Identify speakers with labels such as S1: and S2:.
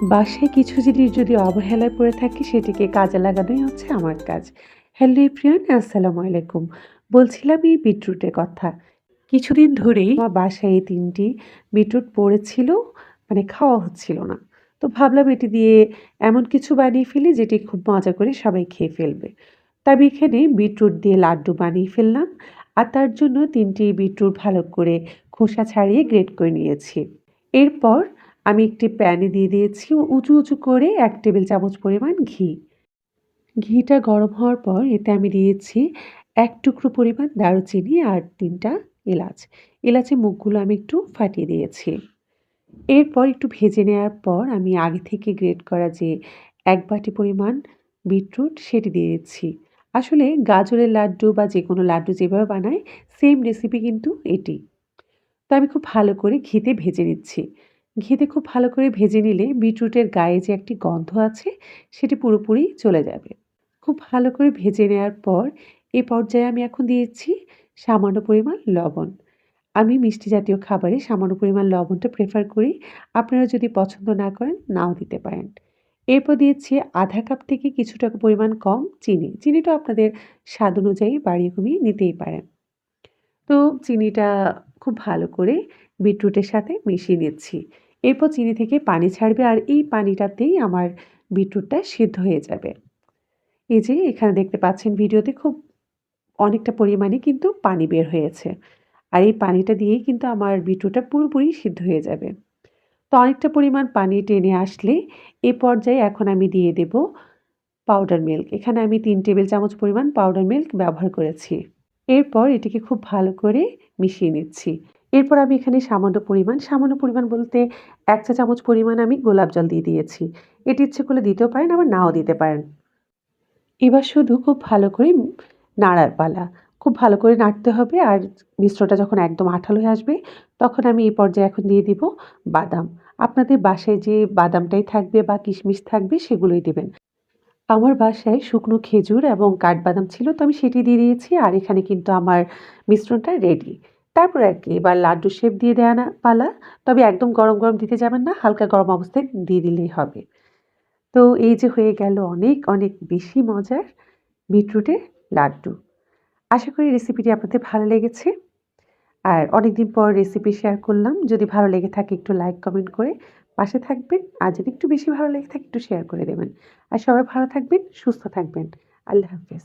S1: বাসায় কিছু জিনিস যদি অবহেলায় পড়ে থাকে সেটিকে কাজে লাগানোই হচ্ছে আমার কাজ। হ্যালো এভরিওয়ান, আসসালামু আলাইকুম। বলছিলাম এই বিটরুটের কথা। কিছুদিন ধরেই আমার বাসায় এই ৩ টি বিটরুট পড়েছিল, মানে খাওয়া হচ্ছিল না। তো ভাবলাম এটি দিয়ে এমন কিছু বানিয়ে ফেলি যেটি খুব মজা করে সবাই খেয়ে ফেলবে। তো আমি এখানে বিটরুট দিয়ে লাড্ডু বানিয়ে ফেললাম। আর তার জন্য ৩ টি বিটরুট ভালো করে খোসা ছাড়িয়ে গ্রেট করে নিয়েছি। এরপর আমি একটি প্যানে দিয়ে দিয়েছি উঁচু করে ১ টেবিল চামচ পরিমাণ ঘি। ঘিটা গরম হওয়ার পর এতে আমি দিয়েছি ১ টুকরো পরিমাণ দারুচিনি আর ৩ টা এলাচ। এলাচের মুখগুলো আমি একটু ফাটিয়ে দিয়েছি। এরপর একটু ভেজে নেওয়ার পর আমি আগে থেকে গ্রেট করা যে ১ বাটি পরিমাণ বিটরুট সেটি দিয়ে দিচ্ছি। আসলে গাজরের লাড্ডু বা যেকোনো লাড্ডু যেভাবে বানায় সেম রেসিপি কিন্তু এটি। তো আমি খুব ভালো করে ঘিতে ভেজে নিচ্ছি। ঘিতে খুব ভালো করে ভেজে নিলে বিটরুটের গায়ে যে একটি গন্ধ আছে সেটি পুরোপুরি চলে যাবে। খুব ভালো করে ভেজে নেওয়ার পর এ পর্যায়ে আমি এখন দিয়েছি সামান্য পরিমাণ লবণ। আমি মিষ্টি জাতীয় খাবারে সামান্য পরিমাণ লবণটা প্রেফার করি। আপনারা যদি পছন্দ না করেন নাও দিতে পারেন। এরপর দিয়েছি ১/২ কাপ থেকে কিছুটা পরিমাণ কম চিনি। চিনিটা আপনাদের স্বাদ অনুযায়ী বাড়িয়ে কমিয়ে নিতেই পারেন। তো চিনিটা খুব ভালো করে বিটরুটের সাথে মিশিয়ে নিচ্ছি। এরপর চিনি থেকে পানি ছাড়বে আর এই পানিটাতেই আমার বিটরুটটা সিদ্ধ হয়ে যাবে। এই যে এখানে দেখতে পাচ্ছেন ভিডিওতে খুব অনেকটা পরিমাণে কিন্তু পানি বের হয়েছে। আর এই পানিটা দিয়েই কিন্তু আমার বিটরুটটা পুরোপুরি সিদ্ধ হয়ে যাবে। তো অনেকটা পরিমাণ পানি টেনে আসলে এ পর্যায়ে এখন আমি দিয়ে দেব পাউডার মিল্ক। এখানে আমি ৩ টেবিল চামচ পরিমাণ পাউডার মিল্ক ব্যবহার করেছি। এরপর এটিকে খুব ভালো করে মিশিয়ে নিচ্ছি। এরপর আমি এখানে সামান্য পরিমাণ বলতে ১ চা চামচ পরিমাণ আমি গোলাপ জল দিয়ে দিয়েছি। এটি ইচ্ছে করলে দিতেও পারেন, আবার নাও দিতে পারেন। এবার শুধু খুব ভালো করে নাড়ার পালা। খুব ভালো করে নাড়তে হবে আর মিশ্রণটা যখন একদম আঠালো হয়ে আসবে তখন আমি এই পর্যায়ে এখন দিয়ে দিব বাদাম। আপনাদের বাসায় যে বাদামটাই থাকবে বা কিশমিশ থাকবে সেগুলোই দিবেন। আমার বাসায় শুকনো খেজুর এবং কাঠবাদাম ছিল, তো আমি সেটি দিয়ে দিয়েছি। আর এখানে কিন্তু আমার মিশ্রণটা রেডি। তারপর আর কি এবার লাড্ডু শেপ দিয়ে দেয়া না পালা। তবে একদম গরম দিতে যাবেন না, হালকা গরম অবস্থায় দিয়ে দিলেই হবে। তো এই যে হয়ে গেল অনেক বেশি মজার বিটরুটের লাড্ডু। আশা করি রেসিপিটি আপনাদের ভালো লেগেছে। আর অনেকদিন পর রেসিপি শেয়ার করলাম। যদি ভালো লেগে থাকে একটু লাইক, কমেন্ট করে পাশে থাকবেন। আর যদি একটু বেশি ভালো লেগে থাকে একটু শেয়ার করে দেবেন। আর সবাই ভালো থাকবেন, সুস্থ থাকবেন। আল্লাহ হাফেজ।